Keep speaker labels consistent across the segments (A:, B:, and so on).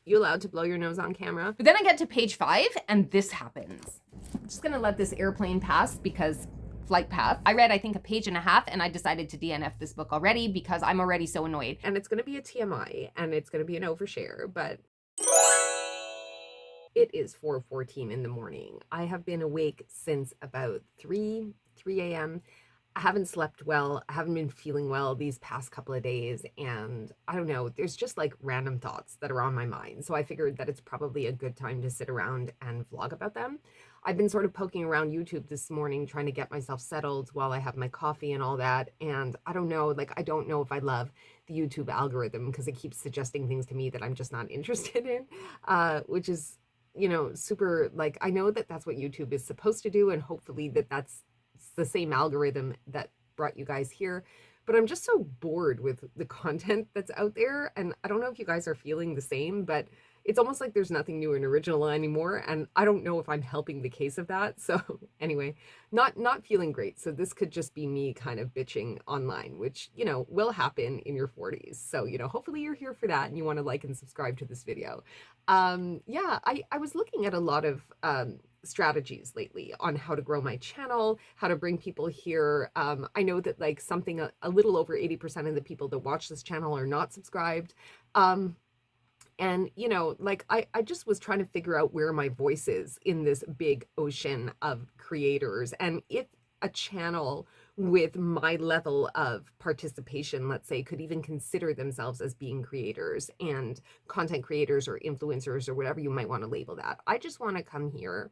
A: You allowed to blow your nose on camera? But then I get to page 5 and this happens. I'm just gonna let this airplane pass because flight path. I read, I think, a page and a half, and I decided to DNF this book already because I'm already so annoyed. And it's gonna be a TMI, and it's gonna be an overshare, but it is 4:14 in the morning. I have been awake since about 3 a.m. I haven't slept well. I haven't been feeling well these past couple of days. And I don't know, there's just like random thoughts that are on my mind. So I figured that it's probably a good time to sit around and vlog about them. I've been sort of poking around YouTube this morning, trying to get myself settled while I have my coffee and all that. And I don't know, like, I don't know if I love the YouTube algorithm because it keeps suggesting things to me that I'm just not interested in, which is, you know, super, like, I know that that's what YouTube is supposed to do. And hopefully that's the same algorithm that brought you guys here, but I'm just so bored with the content that's out there. And I don't know if you guys are feeling the same, but it's almost like there's nothing new and original anymore. And I don't know if I'm helping the case of that. So anyway, not feeling great. So this could just be me kind of bitching online, which, you know, will happen in your 40s. So, you know, hopefully you're here for that and you want to like and subscribe to this video. Yeah, I was looking at a lot of strategies lately on how to grow my channel, how to bring people here. I know that like something a little over 80% of the people that watch this channel are not subscribed. And, you know, like I just was trying to figure out where my voice is in this big ocean of creators. And if a channel with my level of participation, let's say, could even consider themselves as being creators and content creators or influencers or whatever you might want to label that. I just want to come here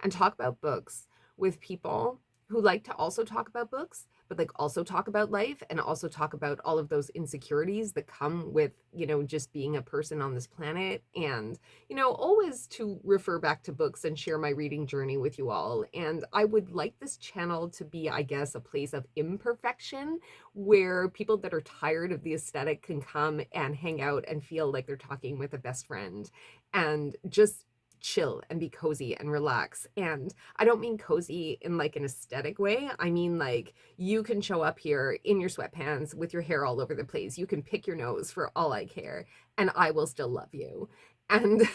A: and talk about books with people who like to also talk about books, but like also talk about life and also talk about all of those insecurities that come with, you know, just being a person on this planet. And, you know, always to refer back to books and share my reading journey with you all. And I would like this channel to be, I guess, a place of imperfection where people that are tired of the aesthetic can come and hang out and feel like they're talking with a best friend and just chill and be cozy and relax. And I don't mean cozy in like an aesthetic way. I mean, like, you can show up here in your sweatpants with your hair all over the place. You can pick your nose for all I care, and I will still love you. And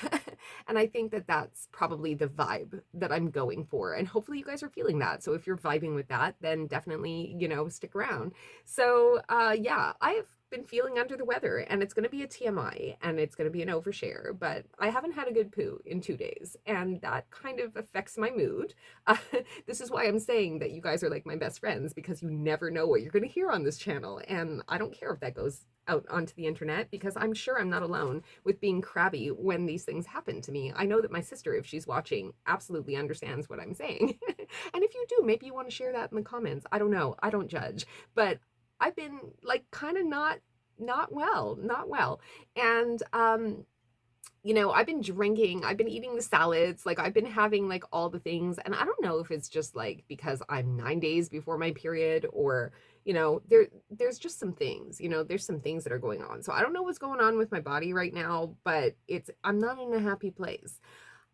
A: and I think that that's probably the vibe that I'm going for. And hopefully you guys are feeling that. So if you're vibing with that, then definitely, you know, stick around. So yeah, I've been feeling under the weather, and it's going to be a TMI and it's going to be an overshare, but I haven't had a good poo in 2 days, and that kind of affects my mood. This is why I'm saying that you guys are like my best friends, because you never know what you're going to hear on this channel. And I don't care if that goes out onto the internet, because I'm sure I'm not alone with being crabby when these things happen to me. I know that my sister, if she's watching, absolutely understands what I'm saying. And if you do, maybe you want to share that in the comments. I don't know. I don't judge. But I've been like kind of not well. And you know, I've been drinking, I've been eating the salads, like I've been having like all the things. And I don't know if it's just like because I'm 9 days before my period, or, you know, there's just some things, you know, there's some things that are going on. So I don't know what's going on with my body right now, but I'm not in a happy place.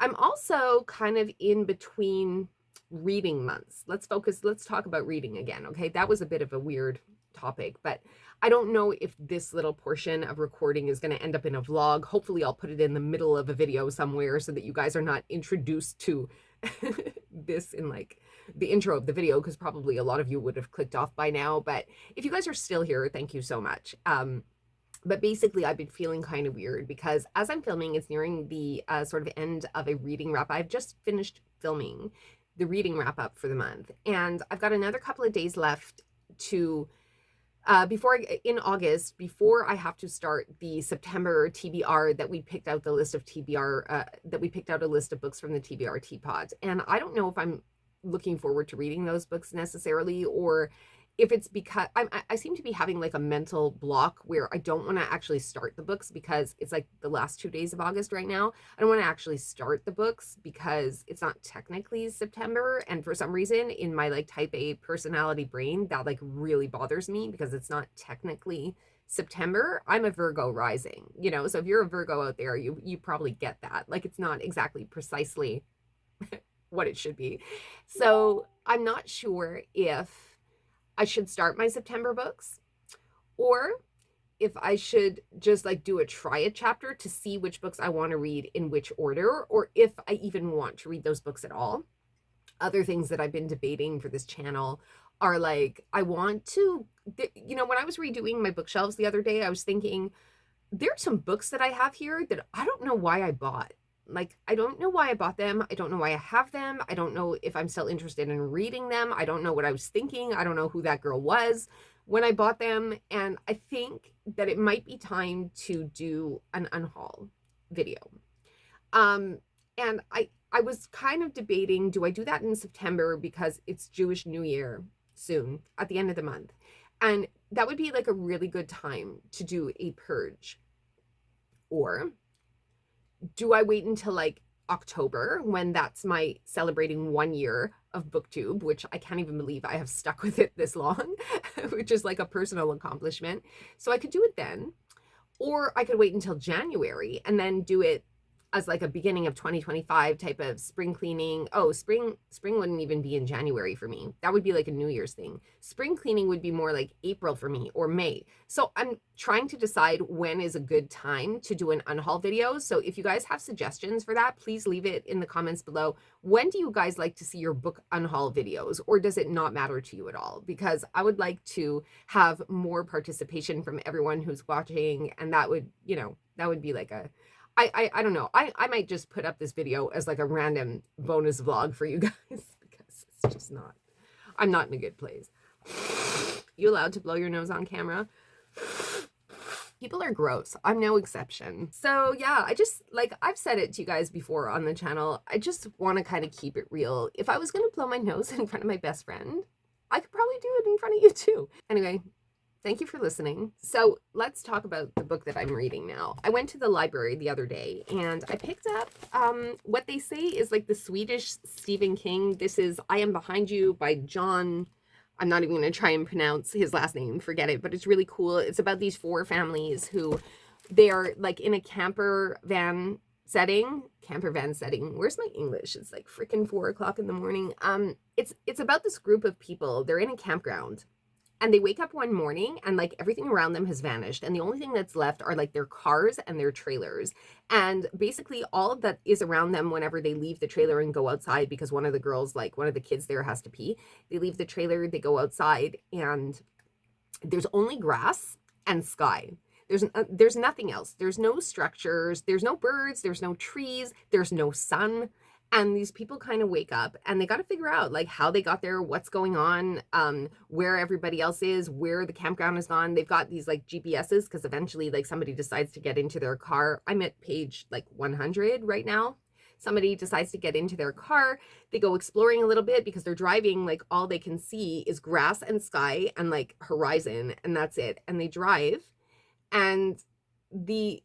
A: I'm also kind of in between reading months. Let's talk about reading again. Okay. That was a bit of a weird topic, but I don't know if this little portion of recording is going to end up in a vlog. Hopefully I'll put it in the middle of a video somewhere so that you guys are not introduced to this in like the intro of the video, because probably a lot of you would have clicked off by now. But if you guys are still here, thank you so much. But basically, I've been feeling kind of weird because as I'm filming, it's nearing the sort of end of a reading wrap. I've just finished filming the reading wrap up for the month, and I've got another couple of days left to in August, before I have to start the September TBR that we picked out the list of that we picked out a list of books from the TBR teapot. And I don't know if I'm looking forward to reading those books necessarily, or if it's because I seem to be having like a mental block where I don't want to actually start the books, because it's like the last 2 days of August right now. I don't want to actually start the books because it's not technically September. And for some reason in my like type A personality brain, that like really bothers me because it's not technically September. I'm a Virgo rising, you know, so if you're a Virgo out there, you probably get that. Like, it's not exactly precisely what it should be. So I'm not sure if I should start my September books, or if I should just like do a try a chapter to see which books I want to read in which order, or if I even want to read those books at all. Other things that I've been debating for this channel are like, I want to, you know, when I was redoing my bookshelves the other day, I was thinking, there are some books that I have here that I don't know why I bought. Like, I don't know why I bought them. I don't know why I have them. I don't know if I'm still interested in reading them. I don't know what I was thinking. I don't know who that girl was when I bought them. And I think that it might be time to do an unhaul video. And I was kind of debating, do I do that in September because it's Jewish New Year soon at the end of the month? And that would be like a really good time to do a purge. Or do I wait until like October, when that's my celebrating 1 year of booktube, which I can't even believe I have stuck with it this long, which is like a personal accomplishment. So I could do it then, or I could wait until January and then do it as like a beginning of 2025 type of spring cleaning. Oh, spring wouldn't even be in January for me. That would be like a New Year's thing. Spring cleaning would be more like April for me, or May. So I'm trying to decide when is a good time to do an unhaul video. So if you guys have suggestions for that, please leave it in the comments below. When do you guys like to see your book unhaul videos, or does it not matter to you at all? Because I would like to have more participation from everyone who's watching, and that would, you know, that would be like a, I don't know. I might just put up this video as like a random bonus vlog for you guys, because it's just not, I'm not in a good place. You allowed to blow your nose on camera? People are gross. I'm no exception. So yeah, I just, like, I've said it to you guys before on the channel, I just want to kind of keep it real. If I was going to blow my nose in front of my best friend, I could probably do it in front of you too. Anyway, thank you for listening. So let's talk about the book that I'm reading now. I went to the library the other day and I picked up what they say is like the Swedish Stephen King. This is I Am Behind You by John. I'm not even going to try and pronounce his last name. Forget it. But it's really cool. It's about these 4 families who they are like in a camper van setting. Where's my English? It's like freaking 4 o'clock in the morning. It's about this group of people. They're in a campground. And they wake up one morning and like everything around them has vanished. And the only thing that's left are like their cars and their trailers. And basically all of that is around them whenever they leave the trailer and go outside, because one of the girls, like one of the kids there has to pee. They leave the trailer, they go outside, and there's only grass and sky. There's nothing else. There's no structures. There's no birds. There's no trees. There's no sun. And these people kind of wake up and they got to figure out like how they got there, what's going on, where everybody else is, where the campground is gone. They've got these like GPSs because eventually like somebody decides to get into their car. I'm at page like 100 right now. Somebody decides to get into their car. They go exploring a little bit because they're driving, like all they can see is grass and sky and like horizon, and that's it. And they drive, and the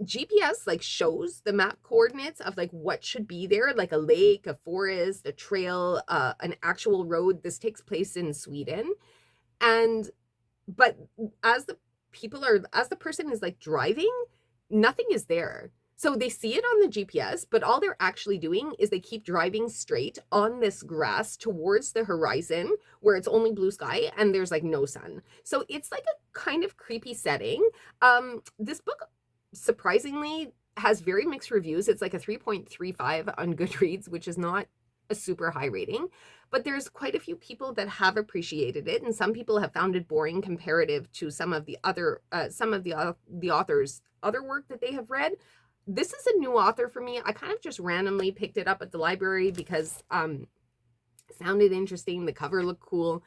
A: GPS like shows the map coordinates of like what should be there, like a lake, a forest, a trail, an actual road. This takes place in Sweden. But as the person is like driving, nothing is there. So they see it on the GPS, but all they're actually doing is they keep driving straight on this grass towards the horizon where it's only blue sky and there's like no sun. So it's like a kind of creepy setting. This book surprisingly has very mixed reviews. It's like a 3.35 on Goodreads, which is not a super high rating, but there's quite a few people that have appreciated it, and some people have found it boring comparative to some of the authors' other work that they have read. This is a new author for me. I kind of just randomly picked it up at the library because it sounded interesting. The cover looked cool.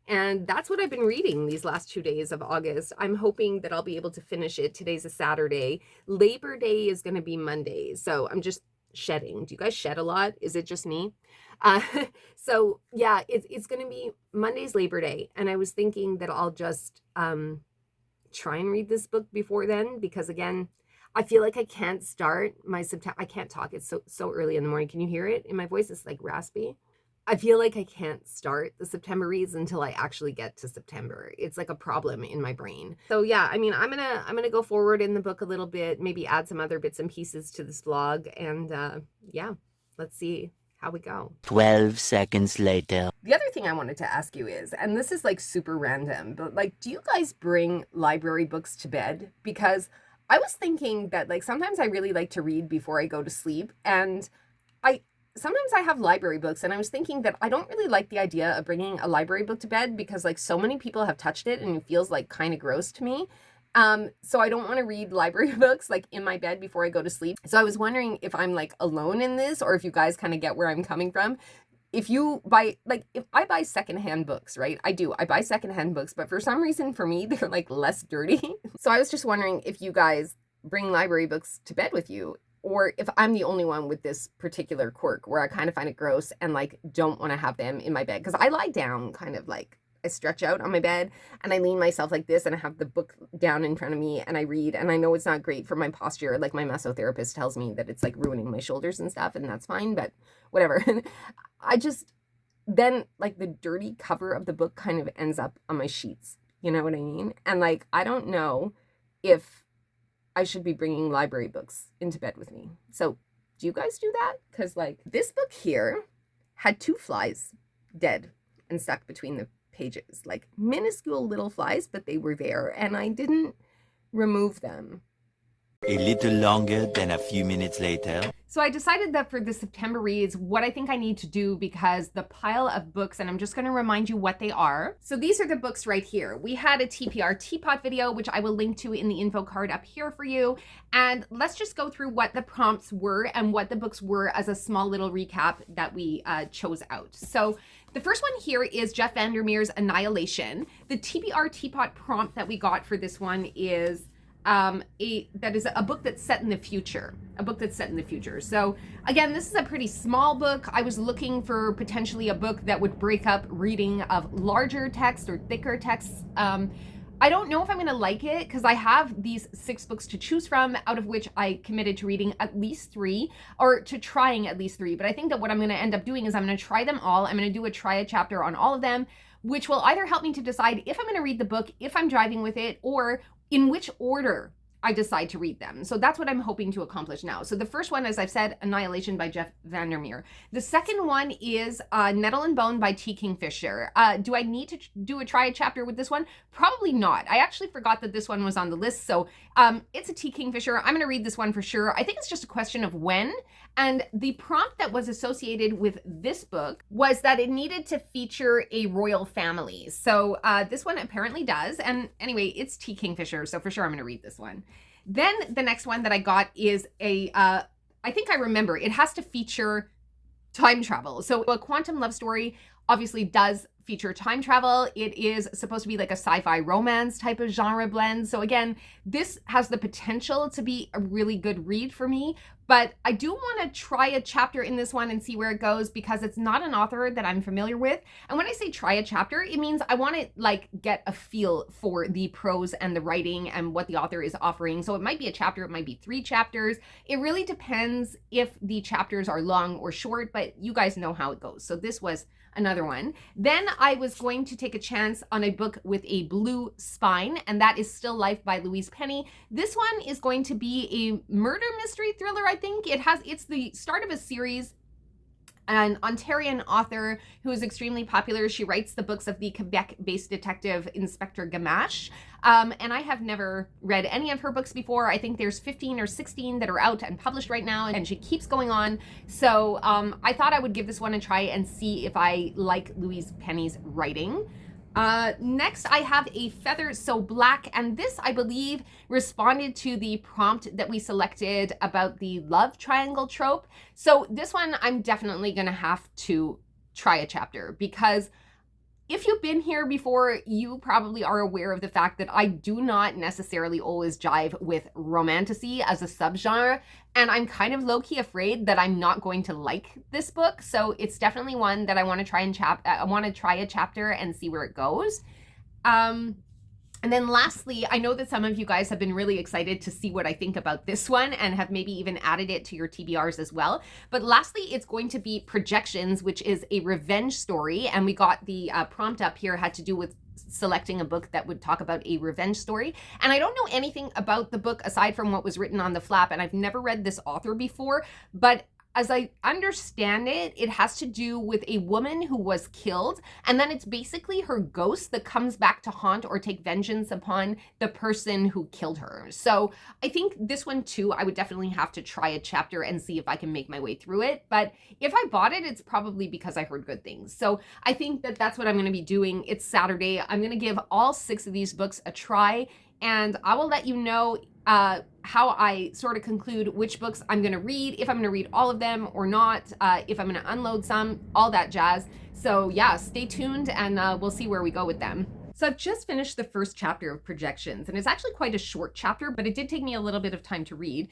A: And that's what I've been reading these last 2 days of August. I'm hoping that I'll be able to finish it. Today's a Saturday. Labor Day is going to be Monday. So I'm just shedding. Do you guys shed a lot? Is it just me? So yeah, it's going to be Monday's Labor Day. And I was thinking that I'll just try and read this book before then, because again, I feel like I can't start my September. I can't talk. It's so early in the morning. Can you hear it in my voice? It's like raspy. I feel like I can't start the September reads until I actually get to September. It's like a problem in my brain. So yeah, I mean, I'm gonna go forward in the book a little bit, maybe add some other bits and pieces to this vlog, and yeah, let's see how we go.
B: 12 seconds later.
A: The other thing I wanted to ask you is, and this is like super random, but like, do you guys bring library books to bed? Because I was thinking that like sometimes I really like to read before I go to sleep, and sometimes I have library books, and I was thinking that I don't really like the idea of bringing a library book to bed because like so many people have touched it and it feels like kind of gross to me. So I don't want to read library books like in my bed before I go to sleep. So I was wondering if I'm like alone in this, or if you guys kind of get where I'm coming from. If I buy secondhand books, right? I buy secondhand books, but for some reason for me, they're like less dirty. So I was just wondering if you guys bring library books to bed with you, or if I'm the only one with this particular quirk where I kind of find it gross and like don't want to have them in my bed. Because I lie down kind of like, I stretch out on my bed and I lean myself like this and I have the book down in front of me and I read, and I know it's not great for my posture. Like my mesotherapist tells me that it's like ruining my shoulders and stuff, and that's fine, but whatever. Then like the dirty cover of the book kind of ends up on my sheets. You know what I mean? And like, I don't know if I should be bringing library books into bed with me. So do you guys do that? Because like this book here had 2 flies dead and stuck between the pages, like minuscule little flies, but they were there and I didn't remove them.
B: A little longer than a few minutes later.
A: So I decided that for the September reads, what I think I need to do, because the pile of books, and I'm just going to remind you what they are. So these are the books right here. We had a TPR teapot video, which I will link to in the info card up here for you. And let's just go through what the prompts were and what the books were as a small little recap that we chose out. So the first one here is Jeff Vandermeer's Annihilation. The TPR teapot prompt that we got for this one is that is a book that's set in the future, So again, this is a pretty small book. I was looking for potentially a book that would break up reading of larger text or thicker texts. I don't know if I'm going to like it because I have these 6 books to choose from, out of which I committed to reading at least 3, or to trying at least 3. But I think that what I'm going to end up doing is I'm going to try them all. I'm going to do a try a chapter on all of them, which will either help me to decide if I'm going to read the book, if I'm driving with it, or in which order I decide to read them. So that's what I'm hoping to accomplish now. So the first one, as I've said, Annihilation by Jeff Vandermeer. The second one is Nettle and Bone by T. Kingfisher. Do I need to do a try a chapter with this one? Probably not. I actually forgot that this one was on the list. So it's a T. Kingfisher. I'm going to read this one for sure. I think it's just a question of when. And the prompt that was associated with this book was that it needed to feature a royal family. So this one apparently does. And anyway, it's T. Kingfisher. So for sure, I'm going to read this one. Then the next one that I got is I think I remember, it has to feature time travel. So a quantum love story obviously does feature time travel. It is supposed to be like a sci-fi romance type of genre blend. So again, this has the potential to be a really good read for me, but I do want to try a chapter in this one and see where it goes, because it's not an author that I'm familiar with. And when I say try a chapter, it means I want to like get a feel for the prose and the writing and what the author is offering. So it might be a chapter, it might be 3 chapters. It really depends if the chapters are long or short, but you guys know how it goes. So this was another one. Then I was going to take a chance on a book with a blue spine, and that is Still Life by Louise Penny. This one is going to be a murder mystery thriller, I think. It's the start of a series. An Ontarian author who is extremely popular. She writes the books of the Quebec-based detective Inspector Gamache. And I have never read any of her books before. I think there's 15 or 16 that are out and published right now, and she keeps going on. So I thought I would give this one a try and see if I like Louise Penny's writing. Next, I have A Feather So Black, and this, I believe, responded to the prompt that we selected about the love triangle trope. So this one, I'm definitely going to have to try a chapter, because if you've been here before, you probably are aware of the fact that I do not necessarily always jive with romantasy as a subgenre, and I'm kind of low-key afraid that I'm not going to like this book. So it's definitely one that I want to try and try a chapter and see where it goes. And then lastly, I know that some of you guys have been really excited to see what I think about this one and have maybe even added it to your TBRs as well. But lastly, it's going to be Projections, which is a revenge story. And we got the prompt up here had to do with selecting a book that would talk about a revenge story. And I don't know anything about the book aside from what was written on the flap, and I've never read this author before, but as I understand it, it has to do with a woman who was killed, and then it's basically her ghost that comes back to haunt or take vengeance upon the person who killed her. So I think this one too, I would definitely have to try a chapter and see if I can make my way through it. But if I bought it, it's probably because I heard good things. So I think that that's what I'm going to be doing. It's Saturday. I'm going to give all 6 of these books a try, and I will let you know how I sort of conclude which books I'm going to read, if I'm going to read all of them or not, if I'm going to unload some, all that jazz. So yeah, stay tuned and we'll see where we go with them. So I've just finished the first chapter of Projections, and it's actually quite a short chapter, but it did take me a little bit of time to read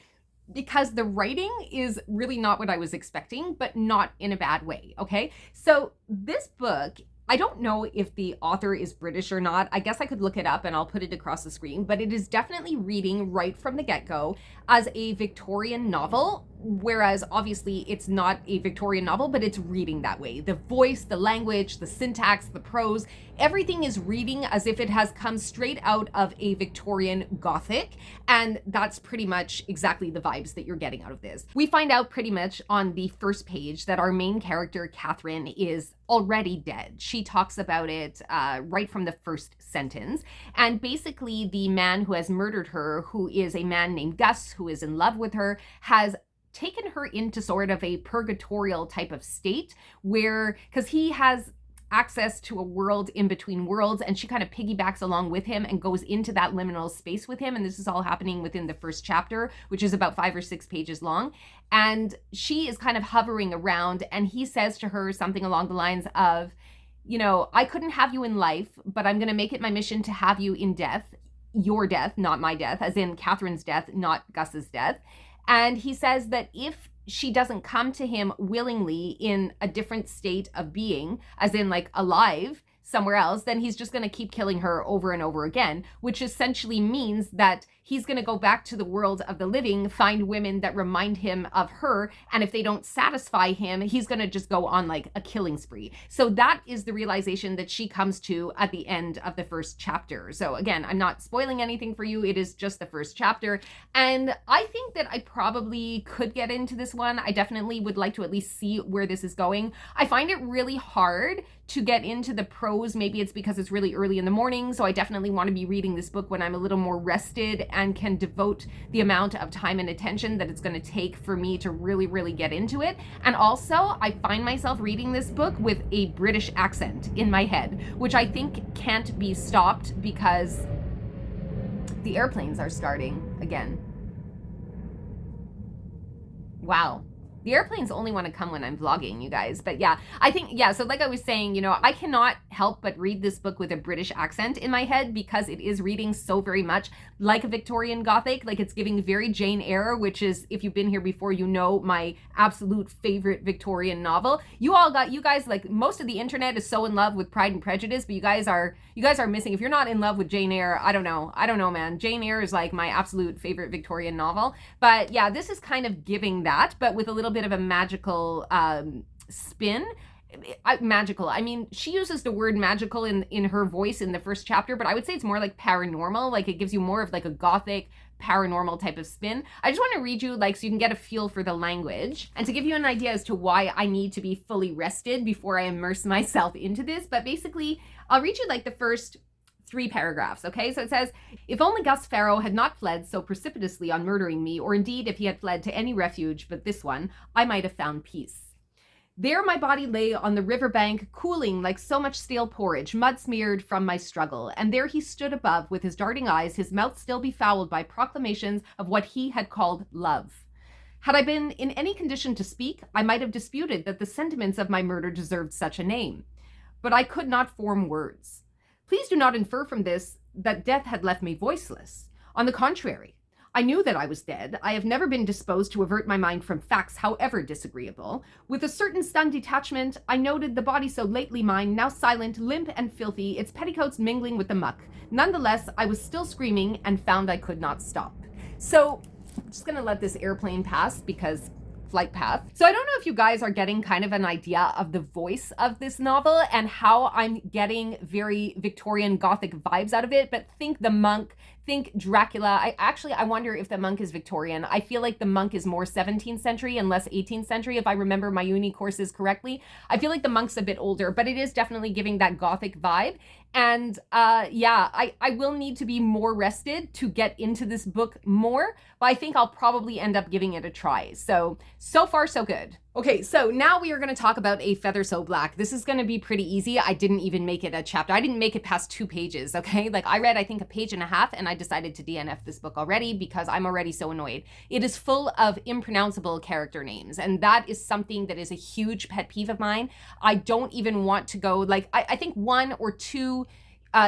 A: because the writing is really not what I was expecting, but not in a bad way, okay? So this book, I don't know if the author is British or not. I guess I could look it up and I'll put it across the screen, but it is definitely reading right from the get-go as a Victorian novel, whereas obviously it's not a Victorian novel, but it's reading that way. The voice, the language, the syntax, the prose, everything is reading as if it has come straight out of a Victorian Gothic, and that's pretty much exactly the vibes that you're getting out of this. We find out pretty much on the first page that our main character, Catherine, is already dead. She talks about it right from the first sentence, and basically the man who has murdered her, who is a man named Gus, who is in love with her, has taken her into sort of a purgatorial type of state where, because he has access to a world in between worlds, and she kind of piggybacks along with him and goes into that liminal space with him. And this is all happening within the first chapter, which is about 5 or 6 pages long. And she is kind of hovering around, and he says to her something along the lines of, you know, I couldn't have you in life, but I'm going to make it my mission to have you in death, your death, not my death, as in Catherine's death, not Gus's death. And he says that if she doesn't come to him willingly in a different state of being, as in like alive somewhere else, then he's just going to keep killing her over and over again, which essentially means that he's going to go back to the world of the living, find women that remind him of her, and if they don't satisfy him, he's going to just go on like a killing spree. So that is the realization that she comes to at the end of the first chapter. So again, I'm not spoiling anything for you. It is just the first chapter. And I think that I probably could get into this one. I definitely would like to at least see where this is going. I find it really hard to get into the prose. Maybe it's because it's really early in the morning, so I definitely want to be reading this book when I'm a little more rested and can devote the amount of time and attention that it's going to take for me to really, really get into it. And also, I find myself reading this book with a British accent in my head, which I think can't be stopped because the airplanes are starting again. Wow. The airplanes only want to come when I'm vlogging, you guys. But yeah, I think, yeah, so like I was saying, you know, I cannot help but read this book with a British accent in my head because it is reading so very much like a Victorian Gothic. Like it's giving very Jane Eyre, which is, if you've been here before, you know, my absolute favorite Victorian novel. You guys, like most of the internet is so in love with Pride and Prejudice, but you guys are missing. If you're not in love with Jane Eyre, I don't know, man. Jane Eyre is like my absolute favorite Victorian novel. But yeah, this is kind of giving that, but with a little bit of a magical spin. Magical. I mean, she uses the word magical in her voice in the first chapter, but I would say it's more like paranormal. Like it gives you more of like a Gothic paranormal type of spin. I just want to read you like so you can get a feel for the language and to give you an idea as to why I need to be fully rested before I immerse myself into this. But basically, I'll read you like the first 3 paragraphs, okay? So it says, if only Gus Farrow had not fled so precipitously on murdering me, or indeed if he had fled to any refuge but this one, I might have found peace. There my body lay on the river bank, cooling like so much stale porridge, mud-smeared from my struggle, and there he stood above with his darting eyes, his mouth still befouled by proclamations of what he had called love. Had I been in any condition to speak, I might have disputed that the sentiments of my murder deserved such a name. But I could not form words. Please do not infer from this that death had left me voiceless. On the contrary, I knew that I was dead. I have never been disposed to avert my mind from facts, however disagreeable. With a certain stunned detachment, I noted the body so lately mine, now silent, limp and filthy, its petticoats mingling with the muck. Nonetheless, I was still screaming and found I could not stop. So, I'm just gonna let this airplane pass because flight path. So I don't know if you guys are getting kind of an idea of the voice of this novel and how I'm getting very Victorian Gothic vibes out of it, but think the monk, think Dracula, I wonder if the monk is Victorian. I feel like the monk is more 17th century and less 18th century, if I remember my uni courses correctly. I feel like the monk's a bit older, but it is definitely giving that Gothic vibe. And yeah, I will need to be more rested to get into this book more, but I think I'll probably end up giving it a try. So far, so good. Okay, so now we are going to talk about A Feather So Black. This is going to be pretty easy. I didn't even make it a chapter. I didn't make it past 2 pages, okay? Like I read, I think, a page and a half, and I decided to DNF this book already because I'm already so annoyed. It is full of impronounceable character names, and that is something that is a huge pet peeve of mine. I don't even want to go, like, I think 1 or 2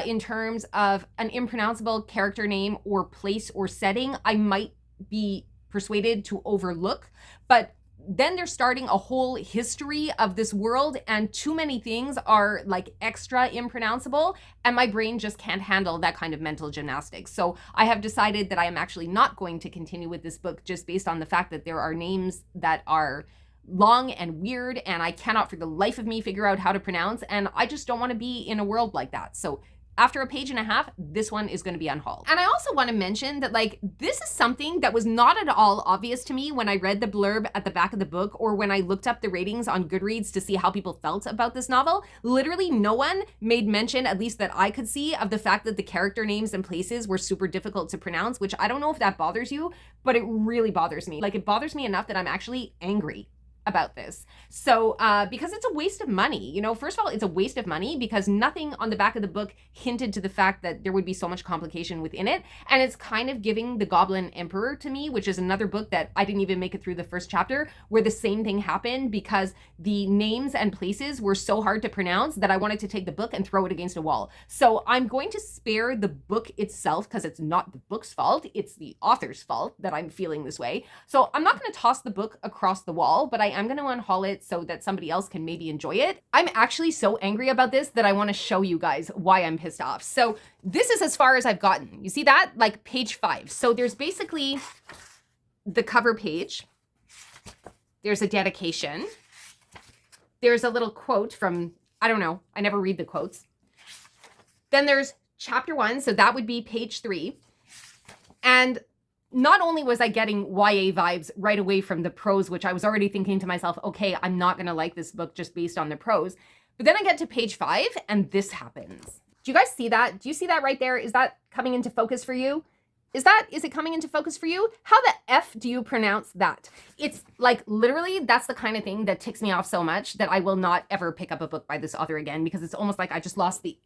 A: in terms of an impronounceable character name or place or setting, I might be persuaded to overlook, but then they're starting a whole history of this world, and too many things are like extra impronounceable, and my brain just can't handle that kind of mental gymnastics. So I have decided that I am actually not going to continue with this book just based on the fact that there are names that are long and weird and I cannot for the life of me figure out how to pronounce, and I just don't want to be in a world like that. So after a page and a half, this one is going to be unhauled. And I also want to mention that, like, this is something that was not at all obvious to me when I read the blurb at the back of the book or when I looked up the ratings on Goodreads to see how people felt about this novel. Literally no one made mention, at least that I could see, of the fact that the character names and places were super difficult to pronounce, which I don't know if that bothers you, but it really bothers me. Like, it bothers me enough that I'm actually angry about this. So because it's a waste of money. You know, first of all, it's a waste of money because nothing on the back of the book hinted to the fact that there would be so much complication within it. And it's kind of giving The Goblin Emperor to me, which is another book that I didn't even make it through the first chapter, where the same thing happened because the names and places were so hard to pronounce that I wanted to take the book and throw it against a wall. So I'm going to spare the book itself because it's not the book's fault. It's the author's fault that I'm feeling this way. So I'm not going to toss the book across the wall, but I am going to unhaul it so that somebody else can maybe enjoy it. I'm actually so angry about this that I want to show you guys why I'm pissed off. So this is as far as I've gotten. You see that? Like page 5. So there's basically the cover page. There's a dedication. There's a little quote from, I don't know, I never read the quotes. Then there's chapter 1, so that would be page 3. And not only was I getting YA vibes right away from the prose, which I was already thinking to myself, okay, I'm not going to like this book just based on the prose. But then I get to page 5 and this happens. Do you guys see that? Do you see that right there? Is that coming into focus for you? Is it coming into focus for you? How the F do you pronounce that? It's like literally that's the kind of thing that ticks me off so much that I will not ever pick up a book by this author again, because it's almost like I just lost the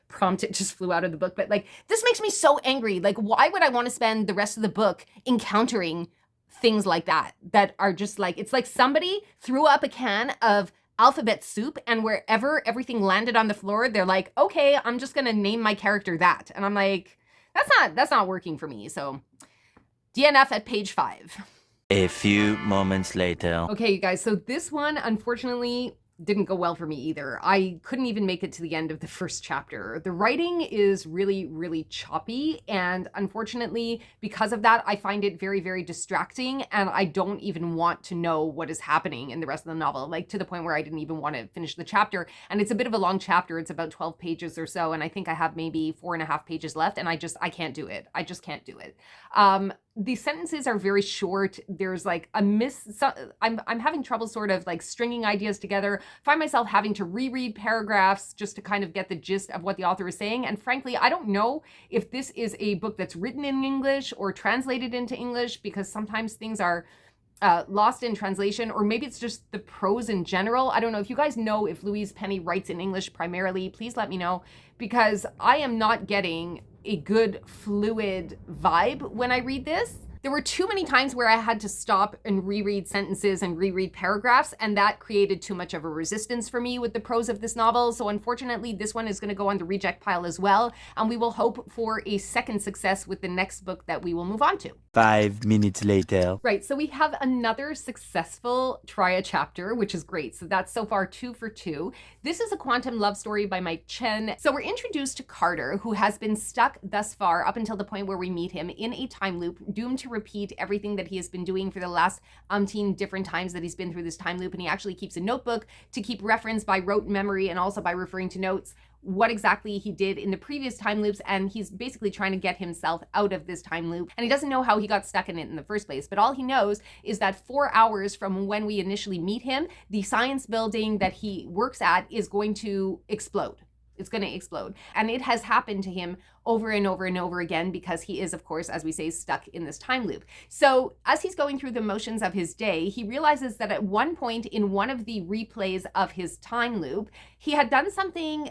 A: prompt. It just flew out of the book. But like, this makes me so angry. Like, why would I want to spend the rest of the book encountering things like that are just like, it's like somebody threw up a can of alphabet soup and wherever everything landed on the floor, they're like, okay, I'm just going to name my character that. And I'm like, that's not working for me. So DNF at page 5.
B: A few moments later.
A: Okay, you guys. So this one, unfortunately, didn't go well for me either. I couldn't even make it to the end of the first chapter. The writing is really, really choppy. And unfortunately, because of that, I find it very, very distracting. And I don't even want to know what is happening in the rest of the novel, like to the point where I didn't even want to finish the chapter. And it's a bit of a long chapter. It's about 12 pages or so. And I think I have maybe 4.5 pages left. And I can't do it. I just can't do it. The sentences are very short. There's like I'm having trouble sort of like stringing ideas together. Find myself having to reread paragraphs just to kind of get the gist of what the author is saying. And frankly, I don't know if this is a book that's written in English or translated into English, because sometimes things are lost in translation, or maybe it's just the prose in general. I don't know. If you guys know if Louise Penny writes in English primarily, please let me know, because I am not getting a good fluid vibe when I read this. There were too many times where I had to stop and reread sentences and reread paragraphs, and that created too much of a resistance for me with the prose of this novel. So unfortunately, this one is going to go on the reject pile as well, and we will hope for a second success with the next book that we will move on to.
B: 5 minutes later.
A: Right, so we have another successful try a chapter, which is great. So that's so far 2 for 2. This is a quantum love story by Mike Chen. So we're introduced to Carter, who has been stuck thus far up until the point where we meet him in a time loop, doomed to
C: to repeat everything that he has been doing for the last umpteen different times that he's been through this time loop. And he actually keeps a notebook to keep reference by rote memory and also by referring to notes what exactly he did in the previous time loops, and he's basically trying to get himself out of this time loop. And he doesn't know how he got stuck in it in the first place, but all he knows is that 4 hours from when we initially meet him, the science building that he works at is going to explode. It's going to explode. And it has happened to him over and over and over again because he is, of course, as we say, stuck in this time loop. So as he's going through the motions of his day, he realizes that at one point in one of the replays of his time loop, he had done something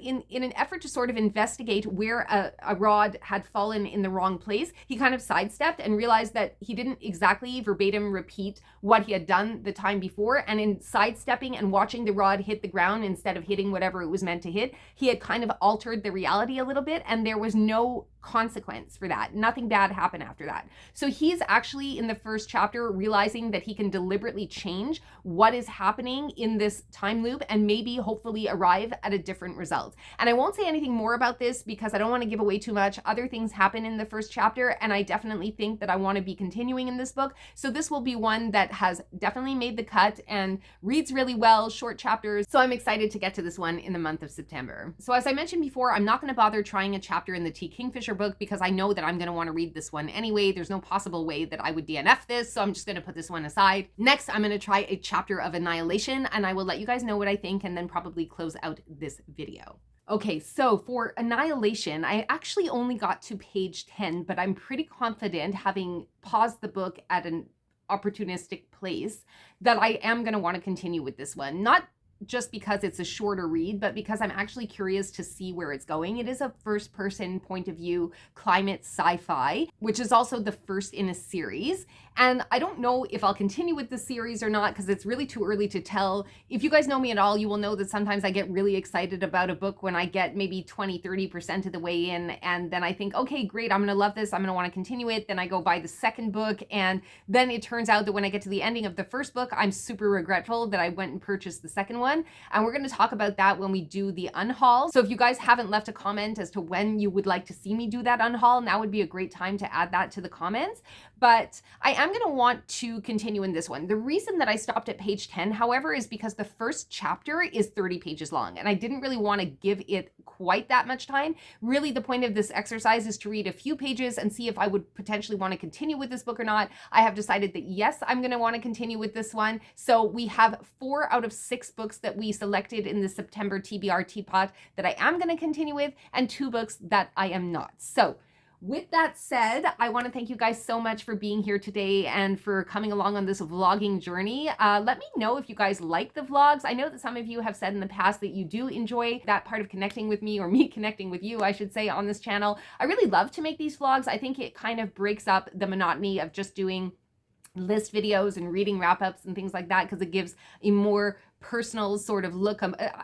C: in an effort to sort of investigate where a rod had fallen in the wrong place. He kind of sidestepped and realized that he didn't exactly verbatim repeat what he had done the time before. And in sidestepping and watching the rod hit the ground instead of hitting whatever it was meant to hit, he had kind of altered the reality a little bit, and there was no consequence for that. Nothing bad happened after that. So he's actually in the first chapter realizing that he can deliberately change what is happening in this time loop and maybe hopefully arrive at a different result. And I won't say anything more about this because I don't want to give away too much. Other things happen in the first chapter, and I definitely think that I want to be continuing in this book. So this will be one that has definitely made the cut and reads really well, short chapters. So I'm excited to get to this one in the month of September. So as I mentioned before, I'm not going to bother trying a chapter in the T. Kingfisher book because I know that I'm going to want to read this one anyway. There's no possible way that I would DNF this, so I'm just going to put this one aside. Next, I'm going to try a chapter of Annihilation, and I will let you guys know what I think and then probably close out this video. Okay, so for Annihilation, I actually only got to page 10, but I'm pretty confident, having paused the book at an opportunistic place, that I am going to want to continue with this one. Not just because it's a shorter read, but because I'm actually curious to see where it's going. It is a first-person point of view climate sci-fi, which is also the first in a series. And I don't know if I'll continue with the series or not because it's really too early to tell. If you guys know me at all, you will know that sometimes I get really excited about a book when I get maybe 20-30% of the way in, and then I think, okay, great, I'm gonna love this, I'm gonna want to continue it. Then I go buy the second book, and then it turns out that when I get to the ending of the first book, I'm super regretful that I went and purchased the second one. And we're going to talk about that when we do the unhaul. So if you guys haven't left a comment as to when you would like to see me do that unhaul, now would be a great time to add that to the comments. But I am going to want to continue in this one. The reason that I stopped at page 10, however, is because the first chapter is 30 pages long, and I didn't really want to give it quite that much time. Really, the point of this exercise is to read a few pages and see if I would potentially want to continue with this book or not. I have decided that yes, I'm going to want to continue with this one. So we have 4 out of 6 books that we selected in the September TBR Teapot that I am going to continue with, and 2 books that I am not. So with that said, I want to thank you guys so much for being here today and for coming along on this vlogging journey. Let me know if you guys like the vlogs. I know that some of you have said in the past that you do enjoy that part of connecting with me, or me connecting with you, I should say, on this channel. I really love to make these vlogs. I think it kind of breaks up the monotony of just doing list videos and reading wrap-ups and things like that, because it gives a more personal sort of look.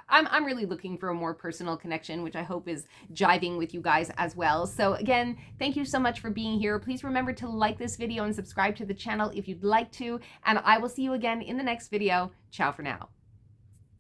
C: I'm really looking for a more personal connection, which I hope is jiving with you guys as well. So again, thank you so much for being here. Please remember to like this video and subscribe to the channel if you'd like to, and I will see you again in the next video. Ciao for now.